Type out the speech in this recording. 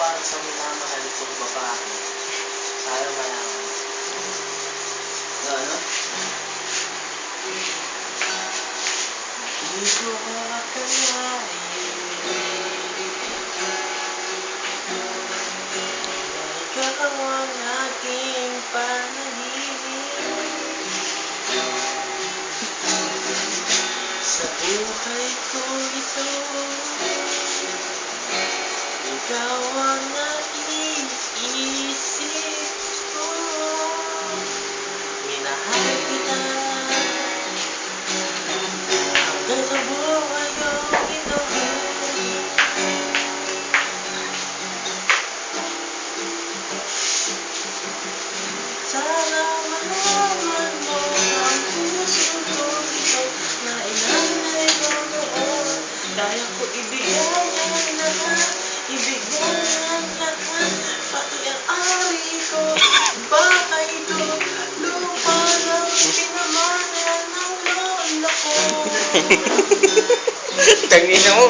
para sa minamahal kong babae. Sana malaman. Ano? Hindi ko akalain na ikaw ang aking panaginip. Sa buhay ko ito, ikaw ang naiisip ko. Minahal kita hanggang sa buhay kong ito. Sana malaman mo ang puso ko ito, na inanay ko noon. Kaya ko ibigay ang lahat, ibigay ang lahat, pati ang ari ko, bahay ko, lupa ng pinamana ng lola ko. Tangina mo.